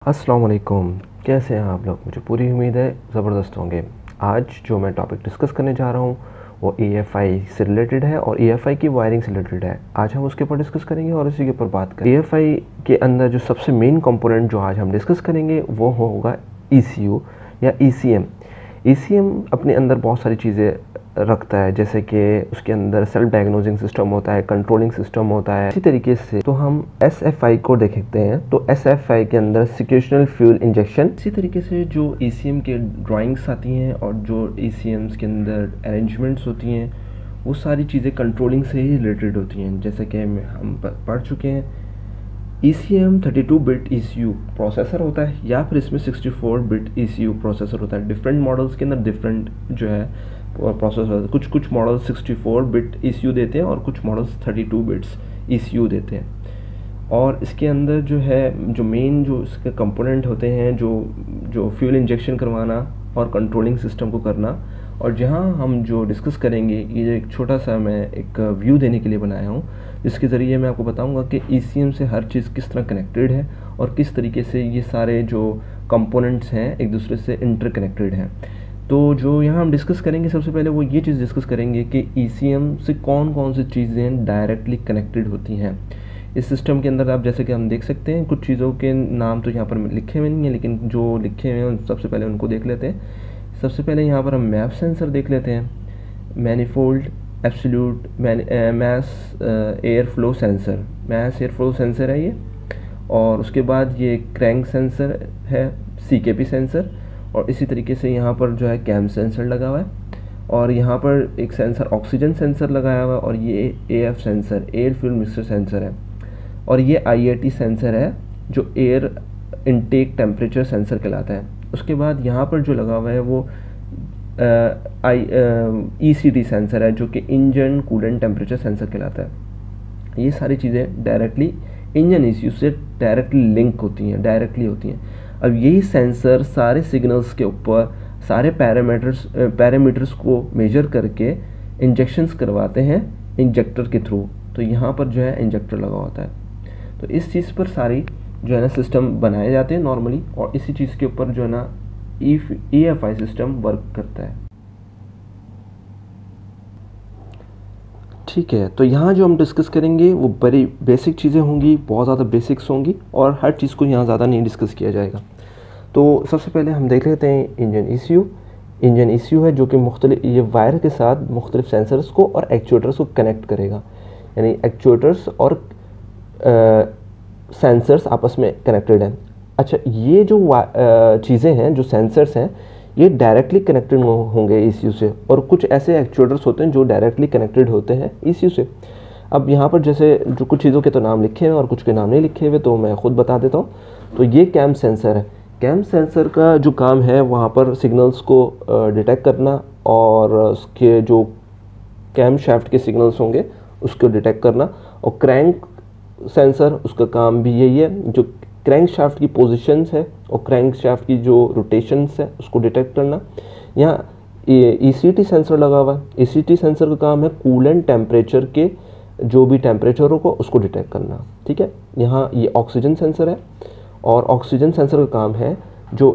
अस्सलाम वालेकुम। कैसे हैं आप लोग? मुझे पूरी उम्मीद है ज़बरदस्त होंगे। आज जो मैं टॉपिक डिस्कस करने जा रहा हूँ वो EFI से रिलेटेड है और EFI की वायरिंग से रिलेटेड है। आज हम उसके ऊपर डिस्कस करेंगे और इसी के ऊपर बात करेंगे। EFI के अंदर जो सबसे मेन कंपोनेंट जो आज हम डिस्कस करेंगे वो होगा ECU या ECM। ECM अपने अंदर बहुत सारी चीज़ें रखता है, जैसे कि उसके अंदर सेल्फ डायग्नोजिंग सिस्टम होता है, कंट्रोलिंग सिस्टम होता है। इसी तरीके से तो हम SFI को देखते हैं, तो SFI के अंदर सिक्वेशनल फ्यूल इंजेक्शन। इसी तरीके से जो ECM के ड्राइंग्स आती हैं और जो ECMs के अंदर अरेंजमेंट्स होती हैं वो सारी चीज़ें कंट्रोलिंग से ही रिलेटेड होती हैं। जैसे कि हम पढ़ चुके हैं, ECM 32 बिट ECU प्रोसेसर होता है या फिर इसमें 64 बिट ECU प्रोसेसर होता है। डिफरेंट मॉडल्स के अंदर डिफरेंट जो है प्रोसेसर, कुछ मॉडल 64 बिट ECU देते हैं और कुछ मॉडल्स 32 बिट्स ECU देते हैं। और इसके अंदर जो है जो मेन जो इसके कंपोनेंट होते हैं, जो फ्यूल इंजेक्शन करवाना और कंट्रोलिंग सिस्टम को करना। और जहां हम जो डिस्कस करेंगे, ये एक छोटा सा मैं एक व्यू देने के लिए बनाया हूं, जिसके ज़रिए मैं आपको बताऊंगा कि ECM से हर चीज़ किस तरह कनेक्टेड है और किस तरीके से ये सारे जो कंपोनेंट्स हैं एक दूसरे से इंटरकनेक्टेड हैं। तो जो यहाँ हम डिस्कस करेंगे, सबसे पहले वो ये चीज़ डिस्कस करेंगे कि ECM से कौन कौन सी चीज़ें डायरेक्टली कनेक्टेड होती हैं इस सिस्टम के अंदर। आप जैसे कि हम देख सकते हैं, कुछ चीज़ों के नाम तो यहाँ पर लिखे हुए नहीं हैं, लेकिन जो लिखे हुए हैं सबसे पहले उनको देख लेते हैं। सबसे पहले यहाँ पर हम मैप सेंसर देख लेते हैं, manifold absolute mass air flow sensor, mass air flow sensor है ये। और उसके बाद ये क्रैंक सेंसर है, CKP सेंसर। और इसी तरीके से यहाँ पर जो है कैम सेंसर लगा हुआ है, और यहाँ पर एक सेंसर ऑक्सीजन सेंसर लगाया हुआ है, और ये AF sensor air fuel mixture sensor है। और ये IAT सेंसर है जो एयर इनटेक टेम्परेचर सेंसर कहलाता है। उसके बाद यहाँ पर जो लगा हुआ है वो ECT सेंसर है, जो कि इंजन कूलेंट टेम्परेचर सेंसर कहलाता है। ये सारी चीज़ें डायरेक्टली इंजन ECU से डायरेक्टली लिंक होती हैं, डायरेक्टली होती हैं। अब यही सेंसर सारे सिग्नल्स के ऊपर सारे पैरामीटर्स को मेजर करके इंजेक्शंस करवाते हैं इंजेक्टर के थ्रू। तो यहाँ पर जो है इंजेक्टर लगा होता है। तो इस चीज़ पर सारी जो है ना सिस्टम बनाए जाते हैं नॉर्मली, और इसी चीज़ के ऊपर जो है ना EFI सिस्टम वर्क करता है। ठीक है, तो यहाँ जो हम डिस्कस करेंगे वो बड़ी बेसिक चीज़ें होंगी, बहुत ज़्यादा बेसिक्स होंगी, और हर चीज़ को यहाँ ज़्यादा नहीं डिस्कस किया जाएगा। तो सबसे पहले हम देख लेते हैं इंजन ECU। इंजन ECU है जो कि ये वायर के साथ मुख्तलिफ सेंसर्स को और एक्चुएटर्स को कनेक्ट करेगा, यानी एक्चुएटर्स और सेंसर्स आपस में कनेक्टेड हैं। अच्छा, ये जो चीज़ें हैं, जो सेंसर्स हैं, ये डायरेक्टली कनेक्टेड होंगे ECU से, और कुछ ऐसे एक्चुएटर्स होते हैं जो डायरेक्टली कनेक्टेड होते हैं ECU से। अब यहाँ पर जैसे जो कुछ चीज़ों के तो नाम लिखे हैं और कुछ के नाम नहीं लिखे हुए, तो मैं ख़ुद बता देता हूँ। तो ये कैम सेंसर है। कैम सेंसर का जो काम है वहाँ पर सिग्नल्स को डिटेक्ट करना, और उसके जो कैम शाफ्ट के सिग्नल्स होंगे उसको डिटेक्ट करना। और क्रैंक सेंसर, उसका काम भी यही है, जो क्रैंक शाफ्ट की पोजीशंस है और क्रैंक शाफ्ट की जो रोटेशंस है उसको डिटेक्ट करना। यहाँ ECT सेंसर लगा हुआ है। ECT सेंसर का काम है कूलेंट टेम्परेचर के जो भी टेम्परेचर हो उसको डिटेक्ट करना। ठीक है, यहाँ ये ऑक्सीजन सेंसर है, और ऑक्सीजन सेंसर का काम है जो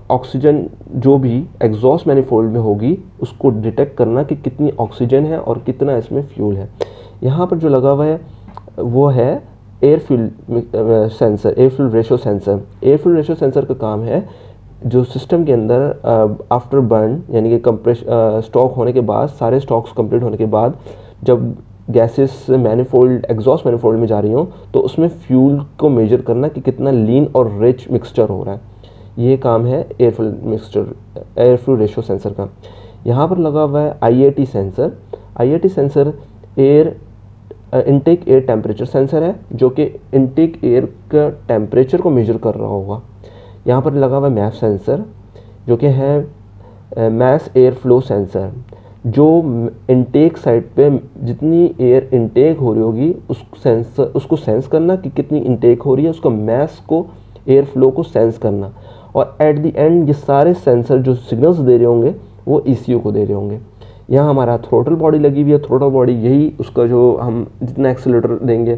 ऑक्सीजन जो भी एग्जॉस्ट मैनीफोल्ड में होगी उसको डिटेक्ट करना कि कितनी ऑक्सीजन है और कितना इसमें फ्यूल है। यहाँ पर जो लगा हुआ है वो है air fuel sensor, air fuel ratio sensor. Air fuel ratio sensor का काम है जो सिस्टम के अंदर आफ्टर बर्न, यानी कि स्टॉक होने के बाद, सारे स्टॉक्स कंप्लीट होने के बाद जब गैसेस मैनीफोल्ड एग्जॉस्ट मैनीफोल्ड में जा रही हो तो उसमें फ्यूल को मेजर करना कि कितना लीन और रिच मिक्सचर हो रहा है। ये काम है एयर फ्यूल रेशो सेंसर का। यहाँ पर लगा हुआ है IAT sensor. IAT sensor intake air temperature sensor है, जो कि इनटेक एयर का टेम्परेचर को मेजर कर रहा होगा। यहाँ पर लगा हुआ है मैप सेंसर, जो कि है मैस एयर फ्लो सेंसर, जो इनटेक साइड पे जितनी एयर इनटेक हो रही होगी उसको सेंस करना कि कितनी इनटेक हो रही है, उसका मैस को, एयर फ्लो को सेंस करना। और एट द एंड ये सारे सेंसर जो सिग्नल्स दे रहे होंगे वो ECU को दे रहे होंगे। यहाँ हमारा थ्रोटल बॉडी लगी हुई है। थ्रोटल बॉडी यही उसका जो हम जितना एक्सीलरेटर देंगे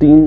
3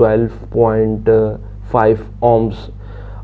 12.5 ohms.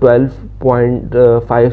12.5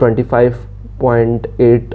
25.8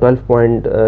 12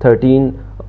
13